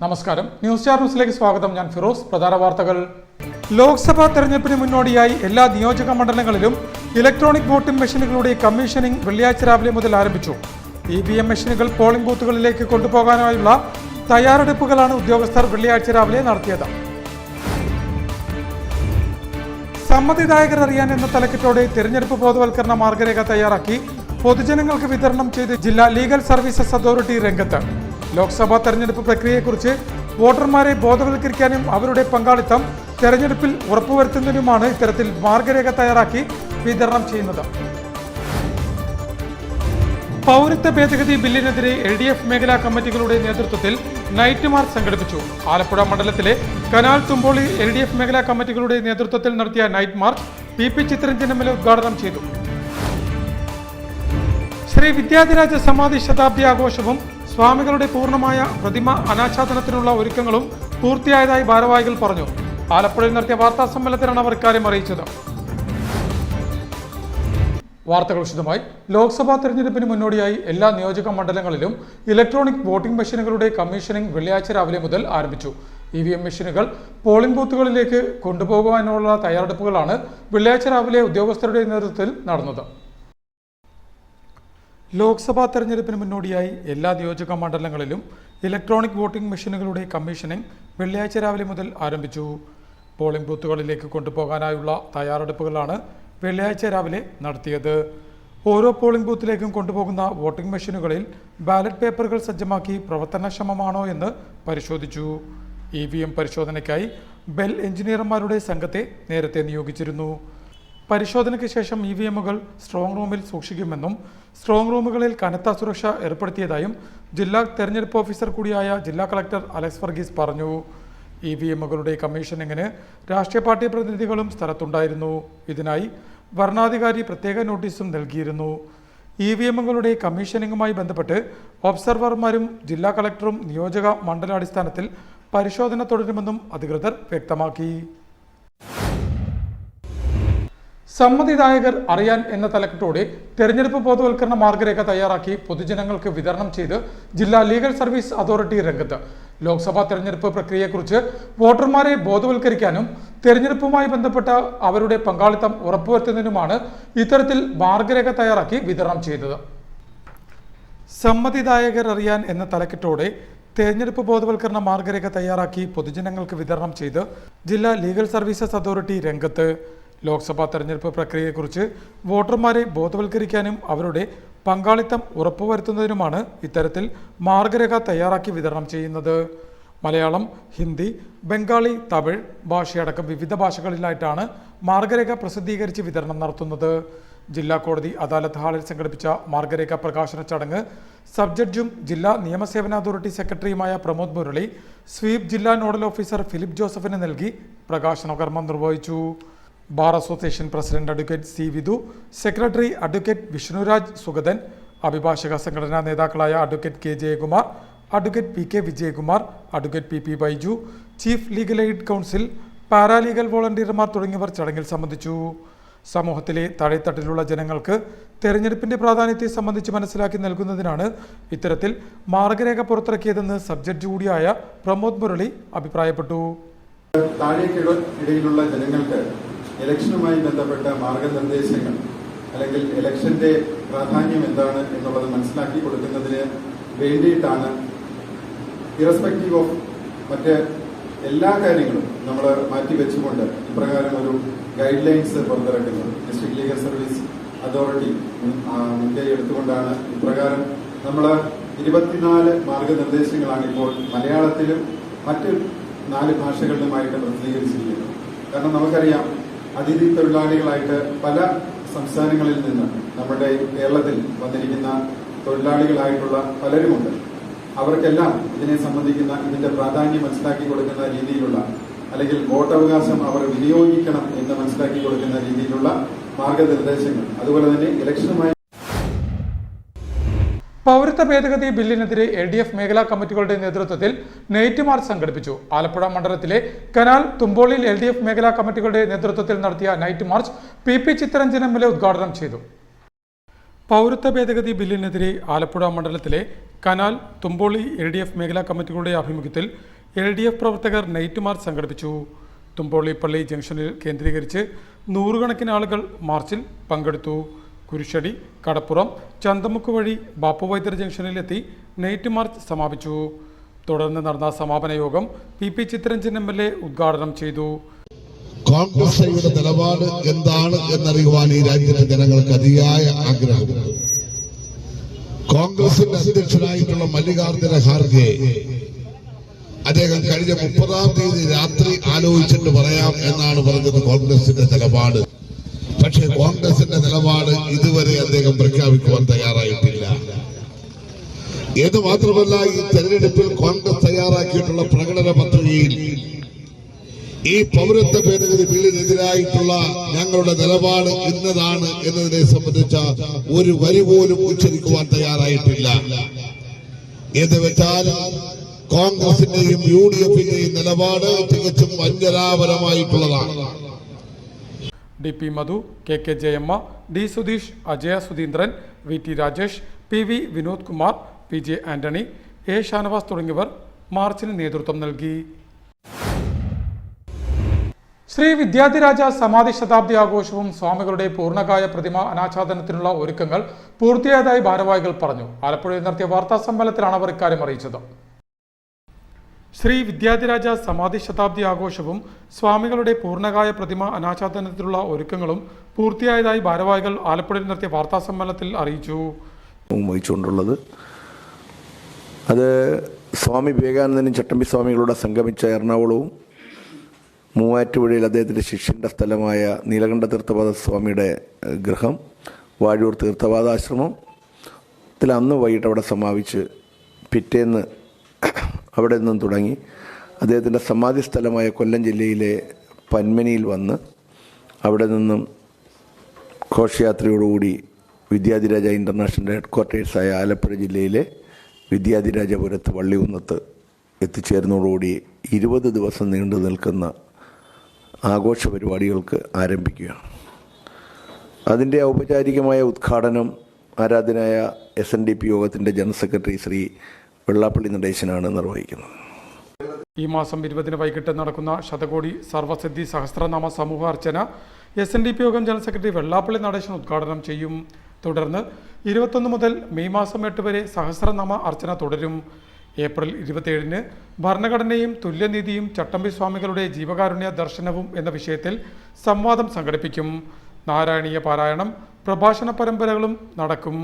നമസ്കാരം, news star ന്യൂസിലേക്ക് സ്വാഗതം. ഞാൻ ഫിറോസ്. പ്രധാന വാർത്തകൾ. ലോക്സഭാ തെരഞ്ഞെടുപ്പിന് മുന്നോടിയായി എല്ലാ നിയോജക മണ്ഡലങ്ങളിലും ഇലക്ട്രോണിക് വോട്ടിംഗ് മെഷീനുകളുടെ കമ്മീഷനിംഗ് വെള്ളിയാഴ്ച രാവിലെ മുതൽ ആരംഭിച്ചു. EVM മെഷീനുകൾ പോളിംഗ് ബൂത്തുകളിലേക്ക് കൊണ്ടുപോകാനായുള്ള തയ്യാറെടുപ്പുകളാണ് ഉദ്യോഗസ്ഥർ വെള്ളിയാഴ്ച രാവിലെ നടത്തിയത്. സമ്മതിദായകർ അറിയാൻ എന്ന തലക്കെട്ടോടെ തെരഞ്ഞെടുപ്പ് ബോധവൽക്കരണ മാർഗരേഖ തയ്യാറാക്കി പൊതുജനങ്ങൾക്ക് വിതരണം ചെയ്ത് ജില്ലാ ലീഗൽ സർവീസസ് അതോറിറ്റി രംഗത്ത്. ലോക്സഭാ തെരഞ്ഞെടുപ്പ് പ്രക്രിയയെക്കുറിച്ച് വോട്ടർമാരെ ബോധവൽക്കരിക്കാനും അവരുടെ പങ്കാളിത്തം തെരഞ്ഞെടുപ്പിൽ ഉറപ്പുവരുത്തുന്നതിനുമാണ് ഇത്തരത്തിൽ മാർഗരേഖ തയ്യാറാക്കി വിതരണം ചെയ്യുന്നത്. പൗരത്വ ഭേദഗതി ബില്ലിനെതിരെ LDF മേഖലാ കമ്മിറ്റികളുടെ നേതൃത്വത്തിൽ നൈറ്റ് മാർച്ച് സംഘടിപ്പിച്ചു. ആലപ്പുഴ മണ്ഡലത്തിലെ കനാൽ തുമ്പോളി LDF മേഖലാ കമ്മിറ്റികളുടെ നേതൃത്വത്തിൽ നടത്തിയ night March PP Chitharanjan MLA ഉദ്ഘാടനം ചെയ്തു. ശ്രീ വിദ്യാധിരാജ സമാധി ശതാബ്ദി ആഘോഷവും സ്വാമികളുടെ പൂർണ്ണമായ പ്രതിമ അനാച്ഛാദനത്തിനുള്ള ഒരുക്കങ്ങളും പൂർത്തിയായതായി ഭാരവാഹികൾ പറഞ്ഞു. ആലപ്പുഴയിൽ നടത്തിയ വാർത്താ സമ്മേളനത്തിലാണ് അവർ ഇക്കാര്യം അറിയിച്ചത്. വാർത്തകൾ വിശദമായി. ലോക്സഭാ തെരഞ്ഞെടുപ്പിന് മുന്നോടിയായി എല്ലാ നിയോജക മണ്ഡലങ്ങളിലും ഇലക്ട്രോണിക് വോട്ടിംഗ് മെഷീനുകളുടെ കമ്മീഷനിംഗ് വെള്ളിയാഴ്ച രാവിലെ മുതൽ ആരംഭിച്ചു. EVM മെഷീനുകൾ പോളിംഗ് ബൂത്തുകളിലേക്ക് കൊണ്ടുപോകുവാനുള്ള തയ്യാറെടുപ്പുകളാണ് വെള്ളിയാഴ്ച രാവിലെ ഉദ്യോഗസ്ഥരുടെ നേതൃത്വത്തിൽ നടന്നത്. ലോക്സഭാ തെരഞ്ഞെടുപ്പിന് മുന്നോടിയായി എല്ലാ നിയോജക മണ്ഡലങ്ങളിലും ഇലക്ട്രോണിക് വോട്ടിംഗ് മെഷീനുകളുടെ കമ്മീഷനിംഗ് വെള്ളിയാഴ്ച രാവിലെ മുതൽ ആരംഭിച്ചു. പോളിംഗ് ബൂത്തുകളിലേക്ക് കൊണ്ടുപോകാനായുള്ള തയ്യാറെടുപ്പുകളാണ് വെള്ളിയാഴ്ച രാവിലെ നടത്തിയത്. ഓരോ പോളിംഗ് ബൂത്തിലേക്കും കൊണ്ടുപോകുന്ന വോട്ടിംഗ് മെഷീനുകളിൽ ബാലറ്റ് പേപ്പറുകൾ സജ്ജമാക്കി പ്രവർത്തനക്ഷമമാണോ എന്ന് പരിശോധിച്ചു. EVM പരിശോധനയ്ക്കായി ബെൽ എഞ്ചിനീയർമാരുടെ സംഘത്തെ നേരത്തെ നിയോഗിച്ചിരുന്നു. പരിശോധനയ്ക്ക് ശേഷം EVMകൾ സ്ട്രോങ് റൂമിൽ സൂക്ഷിക്കുമെന്നും സ്ട്രോങ് റൂമുകളിൽ കനത്ത സുരക്ഷ ഏർപ്പെടുത്തിയതായും ജില്ലാ തെരഞ്ഞെടുപ്പ് ഓഫീസർ കൂടിയായ ജില്ലാ കളക്ടർ അലക്സ് വർഗീസ് പറഞ്ഞു. EVMകളുടെ കമ്മീഷനിങ്ങിന് രാഷ്ട്രീയ പാർട്ടി പ്രതിനിധികളും സ്ഥലത്തുണ്ടായിരുന്നു. ഇതിനായി വരണാധികാരി പ്രത്യേക നോട്ടീസും നൽകിയിരുന്നു. EVMകളുടെ കമ്മീഷനിങ്ങുമായി ബന്ധപ്പെട്ട് ഒബ്സർവർമാരും ജില്ലാ കളക്ടറും നിയോജക മണ്ഡലാടിസ്ഥാനത്തിൽ പരിശോധന തുടരുമെന്നും അധികൃതർ വ്യക്തമാക്കി. സമ്മതിദായകർ അറിയാൻ എന്ന തലക്കെട്ടോടെ തെരഞ്ഞെടുപ്പ് ബോധവൽക്കരണ മാർഗരേഖ തയ്യാറാക്കി പൊതുജനങ്ങൾക്ക് വിതരണം ചെയ്ത് ജില്ലാ ലീഗൽ സർവീസ് അതോറിറ്റി രംഗത്ത്. ലോക്സഭാ തെരഞ്ഞെടുപ്പ് പ്രക്രിയയെക്കുറിച്ച് വോട്ടർമാരെ ബോധവൽക്കരിക്കാനും തെരഞ്ഞെടുപ്പുമായി ബന്ധപ്പെട്ട അവരുടെ പങ്കാളിത്തം ഉറപ്പുവരുത്തുന്നതിനുമാണ് ഇത്തരത്തിൽ മാർഗരേഖ തയ്യാറാക്കി വിതരണം ചെയ്തത്. സമ്മതിദായകർ അറിയാൻ എന്ന തലക്കെട്ടോടെ തെരഞ്ഞെടുപ്പ് ബോധവൽക്കരണ മാർഗരേഖ തയ്യാറാക്കി പൊതുജനങ്ങൾക്ക് വിതരണം ചെയ്ത് ജില്ലാ ലീഗൽ സർവീസസ് അതോറിറ്റി രംഗത്ത്. ലോക്സഭാ തെരഞ്ഞെടുപ്പ് പ്രക്രിയയെക്കുറിച്ച് വോട്ടർമാരെ ബോധവൽക്കരിക്കാനും അവരുടെ പങ്കാളിത്തം ഉറപ്പുവരുത്തുന്നതിനുമാണ് ഇത്തരത്തിൽ മാർഗരേഖ തയ്യാറാക്കി വിതരണം ചെയ്യുന്നത്. മലയാളം, ഹിന്ദി, ബംഗാളി, തമിഴ് ഭാഷയടക്കം വിവിധ ഭാഷകളിലായിട്ടാണ് മാർഗരേഖ പ്രസിദ്ധീകരിച്ച് വിതരണം നടത്തുന്നത്. ജില്ലാ കോടതി അദാലത്ത് ഹാളിൽ സംഘടിപ്പിച്ച മാർഗരേഖ പ്രകാശന ചടങ്ങ് സബ് ജഡ്ജും ജില്ലാ നിയമസേവന അതോറിറ്റി സെക്രട്ടറിയുമായ പ്രമോദ് മുരളി സ്വീപ് ജില്ലാ നോഡൽ ഓഫീസർ ഫിലിപ്പ് ജോസഫിന് നൽകി പ്രകാശന കർമ്മം നിർവഹിച്ചു. Bar association president advocate C. Vidhu, secretary advocate Vishnuraj Sugathan, അഭിഭാഷക സംഘടനാ നേതാക്കളായ advocate K. Jayakumar, advocate PK. Vijayakumar, advocate PP. Baiju, chief legal aid council, paralegal വോളണ്ടിയർമാർ തുടങ്ങിയവർ ചടങ്ങിൽ സംബന്ധിച്ചു. സമൂഹത്തിലെ താഴെത്തട്ടിലുള്ള ജനങ്ങൾക്ക് തെരഞ്ഞെടുപ്പിന്റെ പ്രാധാന്യത്തെ സംബന്ധിച്ച് മനസ്സിലാക്കി നൽകുന്നതിനാണ് ഇത്തരത്തിൽ മാർഗരേഖ പുറത്തിറക്കിയതെന്ന് സബ് ജഡ്ജി കൂടിയായ പ്രമോദ് മുരളി അഭിപ്രായപ്പെട്ടു. താഴേക്കിടയിലുള്ള ജനങ്ങൾക്ക് ഇലക്ഷനുമായി ബന്ധപ്പെട്ട മാർഗനിർദ്ദേശങ്ങൾ അല്ലെങ്കിൽ ഇലക്ഷന്റെ പ്രാധാന്യം എന്താണ് എന്നുള്ളത് മനസ്സിലാക്കി കൊടുക്കുന്നതിന് വേണ്ടിയിട്ടാണ് ഇറസ്പെക്റ്റീവ് ഓഫ് മറ്റ് എല്ലാ കാര്യങ്ങളും നമ്മൾ മാറ്റിവെച്ചുകൊണ്ട് ഇപ്രകാരം ഒരു ഗൈഡ് ലൈൻസ് പുറത്തിറക്കുന്നത്. ഡിസ്ട്രിക്ട് ലീഗൽ സർവീസ് അതോറിറ്റി മുൻകൈ എടുത്തുകൊണ്ടാണ് ഇപ്രകാരം നമ്മൾ 24 മാർഗനിർദ്ദേശങ്ങളാണ് ഇപ്പോൾ മലയാളത്തിലും മറ്റ് 4 ഭാഷകളിലുമായിട്ട് പ്രസിദ്ധീകരിച്ചിരിക്കുന്നത്. കാരണം നമുക്കറിയാം, അതിഥി തൊഴിലാളികളായിട്ട് പല സംസ്ഥാനങ്ങളിൽ നിന്ന് നമ്മുടെ കേരളത്തിൽ വന്നിരിക്കുന്ന തൊഴിലാളികളായിട്ടുള്ള പലരുമുണ്ട്. അവർക്കെല്ലാം ഇതിനെ സംബന്ധിക്കുന്ന ഇതിന്റെ പ്രാധാന്യം മനസ്സിലാക്കി കൊടുക്കുന്ന രീതിയിലുള്ള അല്ലെങ്കിൽ വോട്ടവകാശം അവർ വിനിയോഗിക്കണം എന്ന് മനസ്സിലാക്കി കൊടുക്കുന്ന രീതിയിലുള്ള മാർഗനിർദ്ദേശങ്ങൾ, അതുപോലെ തന്നെ ഇലക്ഷനുമായി പൗരത്വ ഭേദഗതി ബില്ലിനെതിരെ LDF മേഖലാ കമ്മിറ്റികളുടെ നേതൃത്വത്തിൽ നൈറ്റ് മാർച്ച് സംഘടിപ്പിച്ചു. ആലപ്പുഴ മണ്ഡലത്തിലെ കനാൽ തുമ്പോളിയിൽ LDF മേഖലാ കമ്മിറ്റികളുടെ നേതൃത്വത്തിൽ നടത്തിയ night March PP Chitharanjan MLA ഉദ്ഘാടനം ചെയ്തു. പൗരത്വ ഭേദഗതി ബില്ലിനെതിരെ ആലപ്പുഴ മണ്ഡലത്തിലെ കനാൽ തുമ്പോളി LDF മേഖലാ കമ്മിറ്റികളുടെ ആഭിമുഖ്യത്തിൽ LDF പ്രവർത്തകർ നൈറ്റ് മാർച്ച് സംഘടിപ്പിച്ചു. തുമ്പോളിപ്പള്ളി ജംഗ്ഷനിൽ കേന്ദ്രീകരിച്ച് നൂറുകണക്കിന് ആളുകൾ മാർച്ചിൽ പങ്കെടുത്തു. കുരിശടി, കടപ്പുറം, ചന്തമുക്ക് വഴി ബാപ്പുവൈദ്യർ ജംഗ്ഷനിലെത്തി നൈറ്റ് മാർച്ച് സമാപിച്ചു. തുടർന്ന് നടന്ന സമാപന യോഗം PP ചിത്തരഞ്ജൻ MLA ഉദ്ഘാടനം ചെയ്തു. കോൺഗ്രസ് നിലപാട് എന്താണ് എന്നറിയുവാൻ ഈ രാജ്യത്തെ ജനങ്ങൾക്ക് അതിയായ ആഗ്രഹമുണ്ട്. കോൺഗ്രസിന്റെ അധ്യക്ഷനായിട്ടുള്ള മല്ലികാർജ്ജുന ഖാർഗെ അദ്ദേഹം കഴിഞ്ഞ 30-ാം തീയതി രാത്രി ആലോചിച്ചിട്ട് പറയാം എന്നാണ് പറഞ്ഞത് കോൺഗ്രസിന്റെ നിലപാട്. പക്ഷേ കോൺഗ്രസിന്റെ നിലപാട് ഇതുവരെ അദ്ദേഹം പ്രഖ്യാപിക്കുവാൻ തയ്യാറായിട്ടില്ല. ഇത് മാത്രമല്ല, ഈ തെരഞ്ഞെടുപ്പിൽ കോൺഗ്രസ് തയ്യാറാക്കിയിട്ടുള്ള പ്രകടന പത്രികയിൽ ഈ പൗരത്വ ഭേദഗതി ബില്ലിനെതിരായിട്ടുള്ള ഞങ്ങളുടെ നിലപാട് ഇന്നതാണ് എന്നതിനെ സംബന്ധിച്ച ഒരു വരി പോലും ഉച്ചരിക്കുവാൻ തയ്യാറായിട്ടില്ല. എന്ന് വെച്ചാൽ കോൺഗ്രസിന്റെയും UDFന്റെയും നിലപാട് തികച്ചും വഞ്ചനാപരമായിട്ടുള്ളതാണ്. DP Madhu, KK Jayamma, D Sudheesh, Ajaya Sudheendran, VT Rajesh, PV Vinod Kumar, PJ Antony, A Shanavas തുടങ്ങിയവർ മാർച്ചിന് നേതൃത്വം നൽകി. ശ്രീ വിദ്യാധിരാജ സമാധി ശതാബ്ദി ആഘോഷവും സ്വാമികളുടെ പൂർണ്ണകായ പ്രതിമ അനാച്ഛാദനത്തിനുള്ള ഒരുക്കങ്ങൾ പൂർത്തിയായതായി ഭാരവാഹികൾ പറഞ്ഞു. ആലപ്പുഴയിൽ നടത്തിയ വാർത്താ സമ്മേളനത്തിലാണ് അവർ ഇക്കാര്യം അറിയിച്ചത്. ശ്രീ വിദ്യാധിരാജ സമാധി ശതാബ്ദി ആഘോഷവും സ്വാമികളുടെ പൂർണ്ണകായ പ്രതിമ അനാച്ഛാദനത്തിനുള്ള ഒരുക്കങ്ങളും പൂർത്തിയായതായി ഭാരവാഹികൾ ആലപ്പുഴയിൽ നടത്തിയ വാർത്താ സമ്മേളനത്തിൽ അറിയിച്ചു. വഹിച്ചുകൊണ്ടുള്ളത് അത് സ്വാമി വിവേകാനന്ദനും ചട്ടമ്പി സ്വാമികളുടെ സംഗമിച്ച എറണാകുളവും മൂവാറ്റുപുഴയിൽ അദ്ദേഹത്തിൻ്റെ ശിഷ്യൻ്റെ സ്ഥലമായ നീലകണ്ഠ തീർത്ഥപാദ സ്വാമിയുടെ ഗൃഹം, വാഴൂർ തീർത്ഥപാദാശ്രമത്തിൽ അന്ന് വൈകിട്ട് അവിടെ സമാപിച്ച് പിറ്റേന്ന് അവിടെ നിന്നും തുടങ്ങി അദ്ദേഹത്തിൻ്റെ സമാധി സ്ഥലമായ കൊല്ലം ജില്ലയിലെ പന്മനയിൽ വന്ന് അവിടെ നിന്നും ഘോഷയാത്രയോടുകൂടി വിദ്യാധിരാജ ഇൻ്റർനാഷണൽ ഹെഡ്ക്വാർട്ടേഴ്സായ ആലപ്പുഴ ജില്ലയിലെ വിദ്യാധിരാജപുരത്ത് വള്ളികുന്നത്ത് എത്തിച്ചേരുന്നതോടുകൂടി 20 ദിവസം നീണ്ടു നിൽക്കുന്ന ആഘോഷ പരിപാടികൾക്ക് ആരംഭിക്കുകയാണ്. അതിൻ്റെ ഔപചാരികമായ ഉദ്ഘാടനം ആരാധനായ SNDP യോഗത്തിൻ്റെ ജനറൽ സെക്രട്ടറി ശ്രീ വെള്ളാപ്പള്ളി നടേശനാണ് നിർവഹിക്കുന്നത്. ഈ മാസം 20 വൈകിട്ട് നടക്കുന്ന ശതകോടി സർവസിദ്ധി സഹസ്രനാമ സമൂഹ അർച്ചന SNDP യോഗം ജനറൽ സെക്രട്ടറി വെള്ളാപ്പള്ളി നടേശൻ ഉദ്ഘാടനം ചെയ്യും. തുടർന്ന് 21 മുതൽ മെയ് മാസം 8 വരെ സഹസ്രനാമ അർച്ചന തുടരും. ഏപ്രിൽ 27-ന് ഭരണഘടനയും തുല്യനീതിയും ചട്ടമ്പി സ്വാമികളുടെ ജീവകാരുണ്യ ദർശനവും എന്ന വിഷയത്തിൽ സംവാദം സംഘടിപ്പിക്കും. നാരായണീയ പാരായണം, പ്രഭാഷണ പരമ്പരകളും നടക്കും.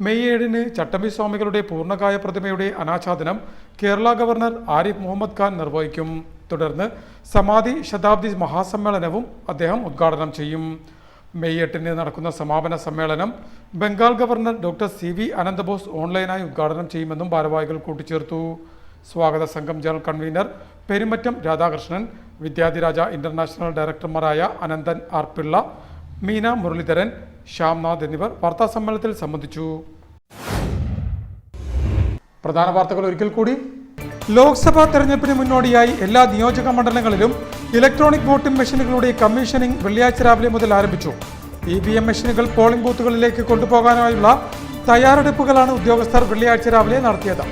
മെയ് 7-ന് ചട്ടമ്പി സ്വാമികളുടെ പൂർണ്ണകായ പ്രതിമയുടെ അനാച്ഛാദനം കേരള ഗവർണർ ആരിഫ് മുഹമ്മദ് ഖാൻ നിർവഹിക്കും. തുടർന്ന് സമാധി ശതാബ്ദി മഹാസമ്മേളനവും അദ്ദേഹം ഉദ്ഘാടനം ചെയ്യും. മെയ് 8-ന് നടക്കുന്ന സമാപന സമ്മേളനം Bengal governor doctor CV Ananthabose ഓൺലൈനായി ഉദ്ഘാടനം ചെയ്യുമെന്നും ഭാരവാഹികൾ കൂട്ടിച്ചേർത്തു. സ്വാഗത സംഘം general convener Perumattom Radhakrishnan, Vidyadhiraja international ഡയറക്ടർമാരായ അനന്തൻ R. പിള്ള, മീന മുരളീധരൻ, ശ്യാംനാഥ് എന്നിവർ വാർത്താ സമ്മേളനത്തിൽ സംബന്ധിച്ചു. പ്രധാന വാർത്തകൾ ഒരിക്കൽ കൂടി. ലോക്സഭാ തെരഞ്ഞെടുപ്പിന് മുന്നോടിയായി എല്ലാ നിയോജക മണ്ഡലങ്ങളിലും ഇലക്ട്രോണിക് വോട്ടിംഗ് മെഷീനുകളുടെ കമ്മീഷനിംഗ് വെള്ളിയാഴ്ച രാവിലെ മുതൽ ആരംഭിച്ചു. EVM മെഷീനുകൾ പോളിംഗ് ബൂത്തുകളിലേക്ക് കൊണ്ടുപോകാനായുള്ള തയ്യാറെടുപ്പുകളാണ് ഉദ്യോഗസ്ഥർ വെള്ളിയാഴ്ച രാവിലെ നടത്തിയത്.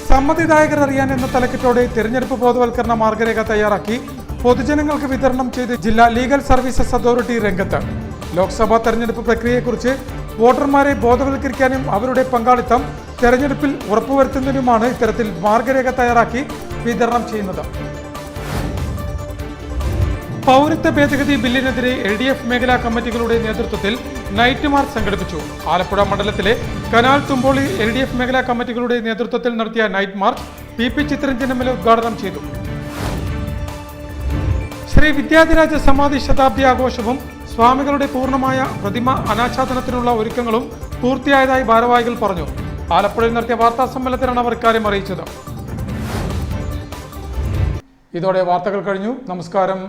സമ്മതിദായകർ അറിയാൻ എന്ന തലക്കെട്ടോടെ തെരഞ്ഞെടുപ്പ് ബോധവൽക്കരണ മാർഗരേഖ തയ്യാറാക്കി പൊതുജനങ്ങൾക്ക് വിതരണം ചെയ്ത് ജില്ലാ ലീഗൽ സർവീസസ് അതോറിറ്റി രംഗത്ത്. ലോക്സഭാ തെരഞ്ഞെടുപ്പ് പ്രക്രിയയെക്കുറിച്ച് വോട്ടർമാരെ ബോധവൽക്കരിക്കാനും അവരുടെ പങ്കാളിത്തം തെരഞ്ഞെടുപ്പിൽ ഉറപ്പുവരുത്തുന്നതിനുമാണ് ഇത്തരത്തിൽ മാർഗരേഖ തയ്യാറാക്കി വിതരണം ചെയ്യുന്നത്. പൗരത്വ ഭേദഗതി ബില്ലിനെതിരെ LDF മേഖലാ കമ്മിറ്റികളുടെ നേതൃത്വത്തിൽ നൈറ്റ് മാർച്ച് സംഘടിപ്പിച്ചു. ആലപ്പുഴ മണ്ഡലത്തിലെ കനാൽ തുമ്പോളി LDF മേഖലാ കമ്മിറ്റികളുടെ നേതൃത്വത്തിൽ നടത്തിയ night March PP Chittaranjan MLA ഉദ്ഘാടനം ചെയ്തു. ശ്രീ വിദ്യാധിരാജ സമാധി ശതാബ്ദി ആഘോഷവും സ്വാമികളുടെ പൂർണ്ണമായ പ്രതിമ അനാച്ഛാദനത്തിനുള്ള ഒരുക്കങ്ങളും പൂർത്തിയായതായി ഭാരവാഹികൾ പറഞ്ഞു. ആലപ്പുഴയിൽ നടത്തിയ വാർത്താ സമ്മേളനത്തിലാണ് അവർ ഇക്കാര്യം അറിയിച്ചത്. ഇതോടെ വാർത്തകൾ കഴിഞ്ഞു. നമസ്കാരം.